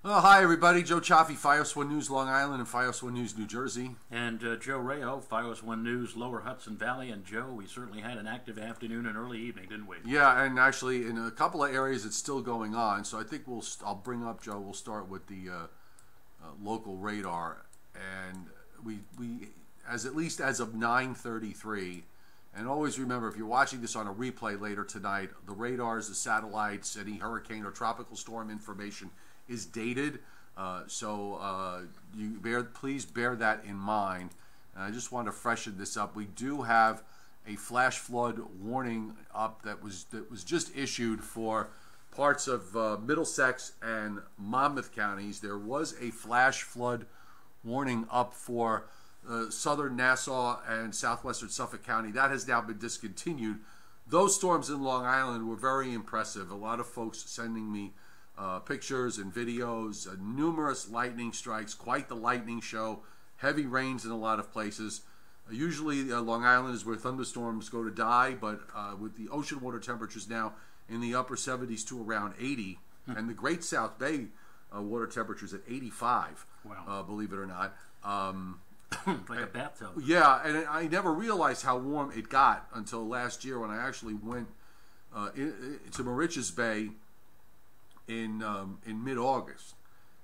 Oh, hi, everybody. Joe Cioffi, Fios 1 News, Long Island, and Fios 1 News, New Jersey. And Joe Rayo, Fios 1 News, Lower Hudson Valley. And Joe, we certainly had an active afternoon and early evening, didn't we? Yeah, and actually, in a couple of areas, it's still going on. So I think I'll bring up, Joe, we'll start with the local radar. And we at least as of 9:33, and always remember, if you're watching this on a replay later tonight, the radars, the satellites, any hurricane or tropical storm information is dated, so please bear that in mind. And I just want to freshen this up. We do have a flash flood warning up that was just issued for parts of Middlesex and Monmouth counties. There was a flash flood warning up for southern Nassau and southwestern Suffolk County. That has now been discontinued. Those storms in Long Island were very impressive. A lot of folks sending me pictures and videos, numerous lightning strikes, quite the lightning show, heavy rains in a lot of places. Usually Long Island is where thunderstorms go to die, but with the ocean water temperatures now in the upper 70s to around 80, and the Great South Bay water temperatures at 85, wow. Believe it or not. Like a bathtub. Yeah, and I never realized how warm it got until last year when I actually went to Moriches Bay in mid-August,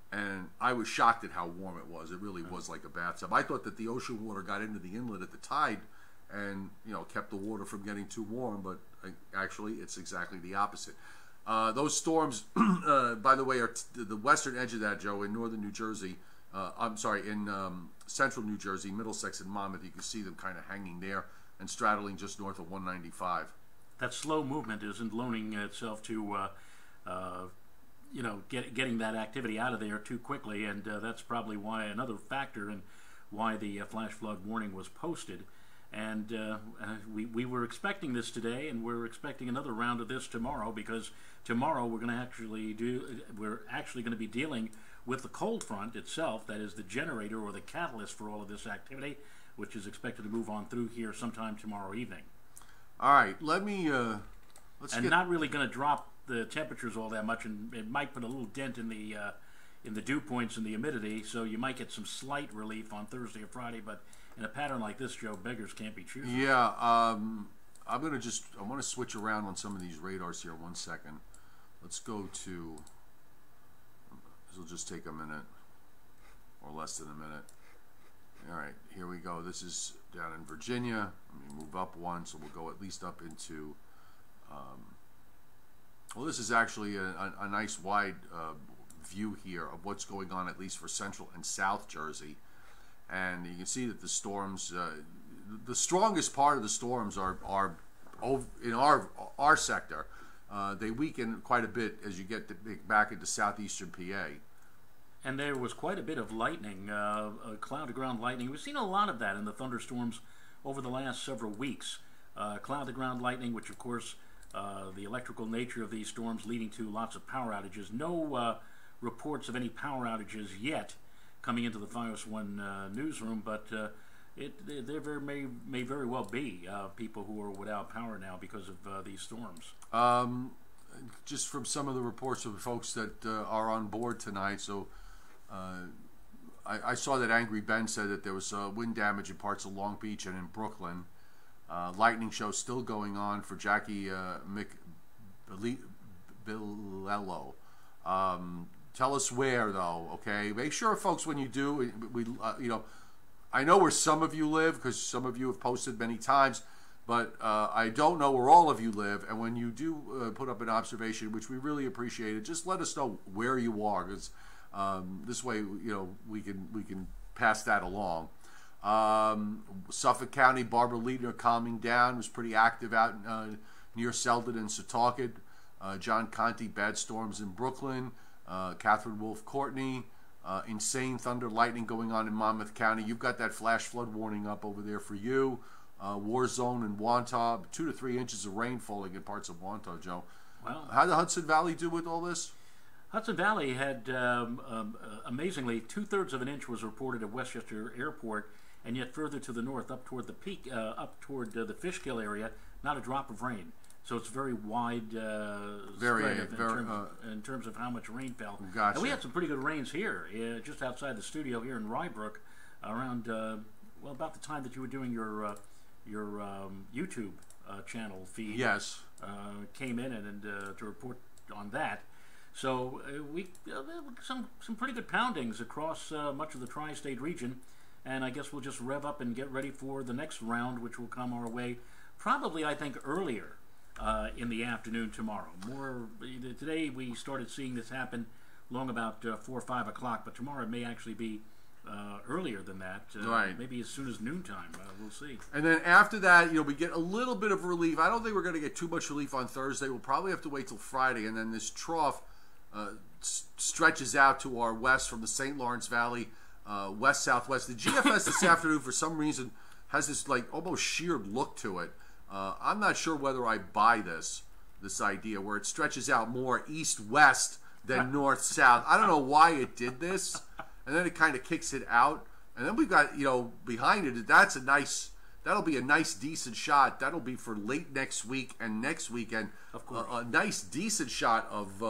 and I was shocked at how warm it was. It really was like a bathtub. I thought that the ocean water got into the inlet at the tide and kept the water from getting too warm, but actually it's exactly the opposite. Those storms, by the way, are the western edge of that, Joe, in northern New Jersey. I'm sorry, in central New Jersey, Middlesex and Monmouth. You can see them kind of hanging there and straddling just north of 195. That slow movement isn't loaning itself to getting that activity out of there too quickly, and that's probably why another factor in why the flash flood warning was posted. And we were expecting this today, and we're expecting another round of this tomorrow, because tomorrow we're actually going to be dealing with the cold front itself, that is the generator or the catalyst for all of this activity, which is expected to move on through here sometime tomorrow evening. All right, not really going to drop the temperatures all that much, and it might put a little dent in the dew points and the humidity, so you might get some slight relief on Thursday or Friday, but in a pattern like this, Joe, beggars can't be choosers. Yeah, I want to switch around on some of these radars here. 1 second. Let's go to, this will just take a minute, or less than a minute. All right, here we go. This is down in Virginia. Let me move up one, so we'll go at least up into, well, this is actually a nice wide view here of what's going on, at least for central and south Jersey. And you can see that the storms, the strongest part of the storms are in our sector. They weaken quite a bit as you get back into southeastern PA. And there was quite a bit of lightning, cloud-to-ground lightning. We've seen a lot of that in the thunderstorms over the last several weeks. Cloud-to-ground lightning, which of course, the electrical nature of these storms leading to lots of power outages. No reports of any power outages yet coming into the Fios 1 newsroom, but there may very well be people who are without power now because of these storms. Just from some of the reports of the folks that are on board tonight, so I saw that Angry Ben said that there was wind damage in parts of Long Beach and in Brooklyn. Lightning show still going on for Jackie Bilello. Tell us where, though, okay? Make sure, folks, when you do, I know where some of you live, because some of you have posted many times, but I don't know where all of you live, and when you do put up an observation, which we really appreciate it, just let us know where you are, because this way, we can pass that along. Suffolk County, Barbara Leadner calming down, was pretty active out near Selden and Setauket. John Conte, bad storms in Brooklyn. Catherine Wolfe Courtney, insane thunder lightning going on in Monmouth County. You've got that flash flood warning up over there for you. War zone in Wantagh, 2 to 3 inches of rain falling in parts of Wantagh, Joe. Well, how did the Hudson Valley do with all this? Hudson Valley had, amazingly, 2/3 of an inch was reported at Westchester Airport, and yet further to the north, up toward the peak, up toward the Fishkill area, not a drop of rain. So it's very wide Very, spread in terms of how much rain fell. Gotcha. And we had some pretty good rains here, just outside the studio here in Rybrook, around well, about the time that you were doing your YouTube channel feed. Yes. Came in and to report on that. So we some pretty good poundings across much of the tri-state region, and I guess we'll just rev up and get ready for the next round, which will come our way probably, I think, earlier in the afternoon tomorrow. Today we started seeing this happen long about 4 or 5 o'clock, but tomorrow it may actually be earlier than that, right? Maybe as soon as noontime. We'll see. And then after that, we get a little bit of relief. I don't think we're going to get too much relief on Thursday. We'll probably have to wait till Friday, and then this trough stretches out to our west from the St. Lawrence Valley, west-southwest. The GFS this afternoon, for some reason, has this like almost sheared look to it. I'm not sure whether I buy this idea where it stretches out more east-west than north-south. I don't know why it did this, and then it kind of kicks it out, and then we've got behind it. That'll be a nice decent shot. That'll be for late next week and next weekend. Of course. A nice decent shot of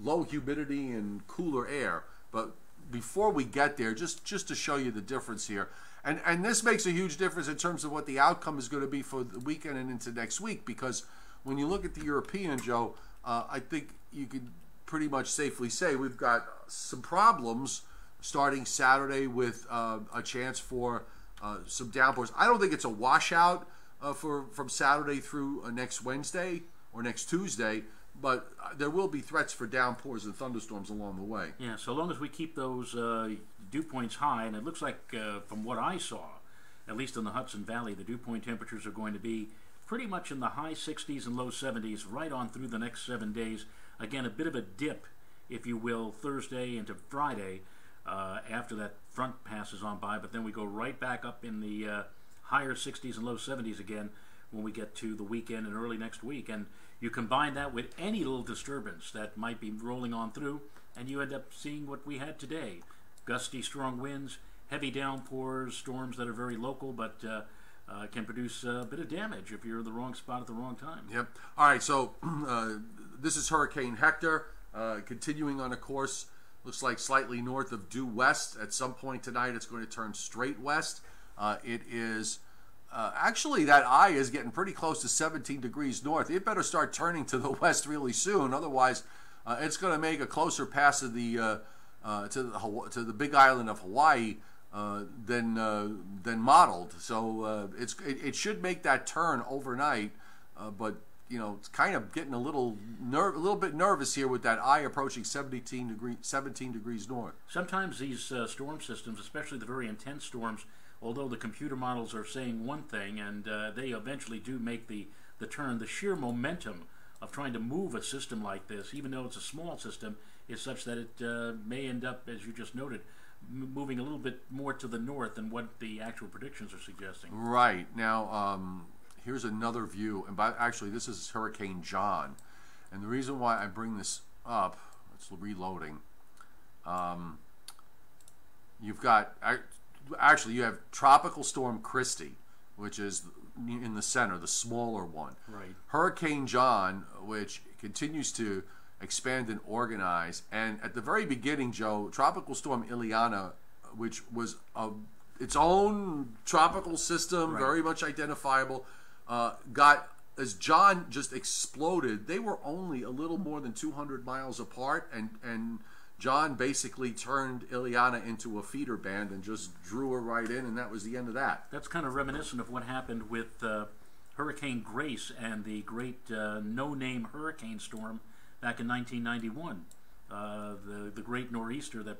low humidity and cooler air. But before we get there, just to show you the difference here, and this makes a huge difference in terms of what the outcome is going to be for the weekend and into next week, because when you look at the European, Joe, I think you could pretty much safely say we've got some problems starting Saturday with a chance for some downpours. I don't think it's a washout from Saturday through next Wednesday or next Tuesday, but there will be threats for downpours and thunderstorms along the way. Yeah, so long as we keep those dew points high, and it looks like from what I saw, at least in the Hudson Valley, the dew point temperatures are going to be pretty much in the high 60s and low 70s right on through the next 7 days. Again, a bit of a dip, if you will, Thursday into Friday after that front passes on by, but then we go right back up in the higher 60s and low 70s again when we get to the weekend and early next week. And you combine that with any little disturbance that might be rolling on through, and you end up seeing what we had today. Gusty, strong winds, heavy downpours, storms that are very local, but can produce a bit of damage if you're in the wrong spot at the wrong time. Yep. All right, so this is Hurricane Hector, continuing on a course, looks like slightly north of due west. At some point tonight, it's going to turn straight west. It is... actually, that eye is getting pretty close to 17 degrees north. It better start turning to the west really soon. Otherwise, it's going to make a closer pass of the to the Big Island of Hawaii than modeled. So it should make that turn overnight. But it's kind of getting a little bit nervous here with that eye approaching 17 degrees north. Sometimes these storm systems, especially the very intense storms, although the computer models are saying one thing, and they eventually do make the turn, the sheer momentum of trying to move a system like this, even though it's a small system, is such that it may end up, as you just noted, moving a little bit more to the north than what the actual predictions are suggesting. Right. Now, here's another view, and actually this is Hurricane John, and the reason why I bring this up, it's reloading, you've got... Actually, you have Tropical Storm Christy, which is in the center, the smaller one. Right. Hurricane John, which continues to expand and organize. And at the very beginning, Joe, Tropical Storm Ileana, which was its own tropical system, right, very much identifiable, as John just exploded, they were only a little more than 200 miles apart, and John basically turned Ileana into a feeder band and just drew her right in, and that was the end of that. That's kind of reminiscent of what happened with Hurricane Grace and the great no-name hurricane storm back in 1991. The great nor'easter that,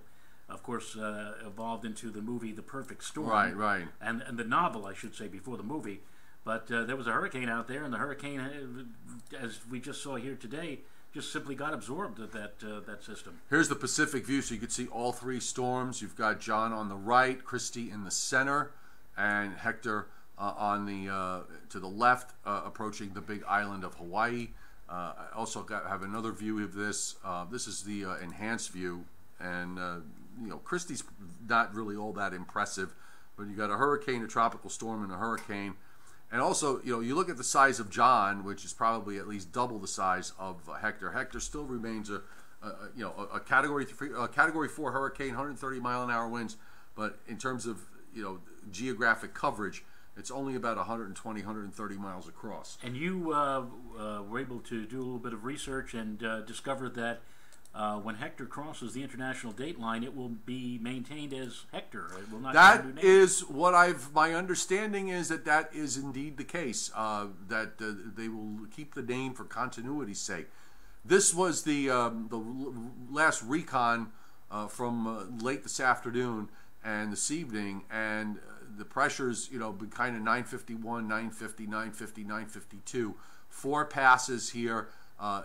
of course, evolved into the movie The Perfect Storm. Right, right. And the novel, I should say, before the movie. But there was a hurricane out there, and the hurricane, as we just saw here today, just simply got absorbed at that system. Here's the Pacific view, so you can see all three storms. You've got John on the right, Christy in the center, and Hector on the to the left, approaching the Big Island of Hawaii. I also have another view of this. This is the enhanced view, and Christy's not really all that impressive, but you got a hurricane, a tropical storm, and a hurricane. And also, you know, you look at the size of John, which is probably at least double the size of Hector. Hector still remains a category 4 hurricane, 130-mile-an-hour winds, but in terms of, you know, geographic coverage, it's only about 120, 130 miles across. And you were able to do a little bit of research and discovered that when Hector crosses the international date line, it will be maintained as Hector. It will not that get a new name. is what my understanding is that is indeed the case, that they will keep the name for continuity's sake. This was the last recon from late this afternoon and this evening, and the pressures, you know, been kind of 951, 950, 950, 952. 4 passes here.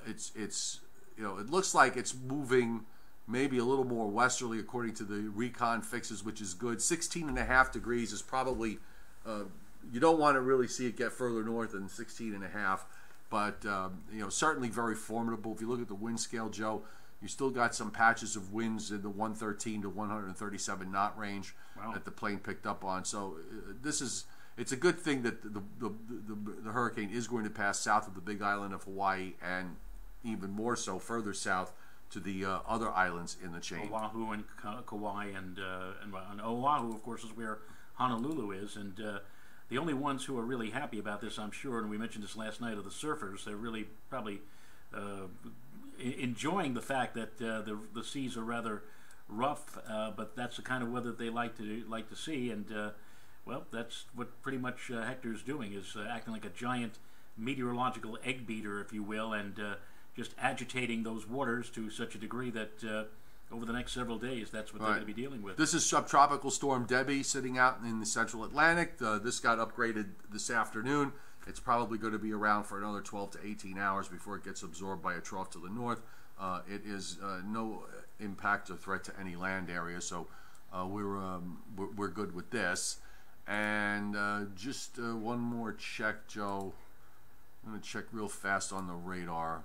It's you know, it looks like it's moving maybe a little more westerly according to the recon fixes, which is good. 16.5 degrees is probably, you don't want to really see it get further north than 16.5, but you know, certainly very formidable. If you look at the wind scale, Joe, you still got some patches of winds in the 113 to 137 knot range. Wow. That the plane picked up on. So it's a good thing that the hurricane is going to pass south of the Big Island of Hawaii, and even more so further south to the other islands in the chain. Oahu and Kauai, and Oahu, of course, is where Honolulu is, and the only ones who are really happy about this, I'm sure, and we mentioned this last night, are the surfers. They're really probably enjoying the fact that the seas are rather rough, but that's the kind of weather they like to see, and well, that's what pretty much Hector's doing, is acting like a giant meteorological egg beater, if you will, and just agitating those waters to such a degree that over the next several days, that's what they're going to be dealing with. This is subtropical storm Debbie sitting out in the central Atlantic. This got upgraded this afternoon. It's probably going to be around for another 12 to 18 hours before it gets absorbed by a trough to the north. It is no impact or threat to any land area, so we're good with this. And just one more check, Joe. I'm going to check real fast on the radar.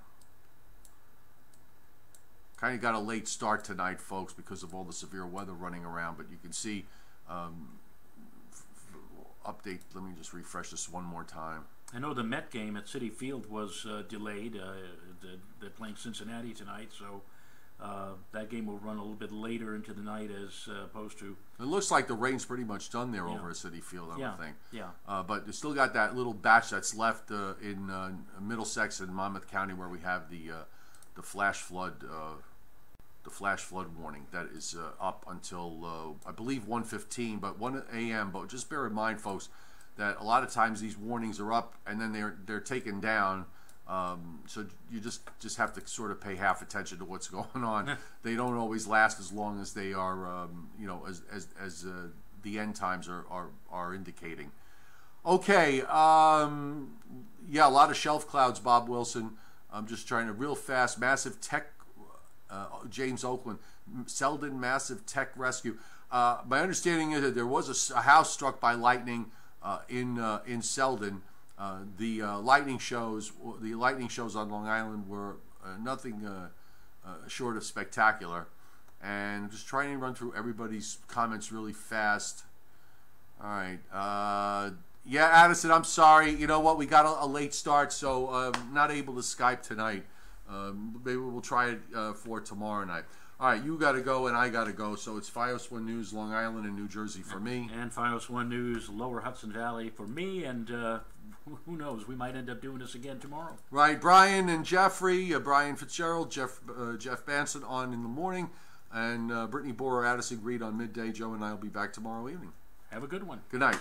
Kind of got a late start tonight, folks, because of all the severe weather running around, but you can see update. Let me just refresh this one more time. I know the Met game at Citi Field was delayed. They're playing Cincinnati tonight, so that game will run a little bit later into the night as opposed to... It looks like the rain's pretty much done there over at Citi Field, I would think. Yeah. But you still got that little batch that's left in Middlesex and Monmouth County, where we have the flash flood warning that is up until I believe 1:15, but 1 a.m. But just bear in mind, folks, that a lot of times these warnings are up and then they're taken down. So you just have to sort of pay half attention to what's going on. They don't always last as long as they are, you know, as the end times are indicating. Okay, yeah, a lot of shelf clouds, Bob Wilson. I'm just trying to real fast. Massive tech, James Oakland, Selden massive tech rescue. My understanding is that there was a house struck by lightning in Selden. The lightning shows on Long Island were nothing short of spectacular. And I'm just trying to run through everybody's comments really fast. All right. Yeah, Addison, I'm sorry. You know what? We got a late start, so not able to Skype tonight. Maybe we'll try it for tomorrow night. All right, you got to go and I got to go. So it's FiOS 1 News, Long Island and New Jersey for me. And FiOS 1 News, Lower Hudson Valley for me. And who knows? We might end up doing this again tomorrow. Right, Brian and Jeffrey, Brian Fitzgerald, Jeff Banson on in the morning, and Brittany Borer, Addison Greed on midday. Joe and I will be back tomorrow evening. Have a good one. Good night.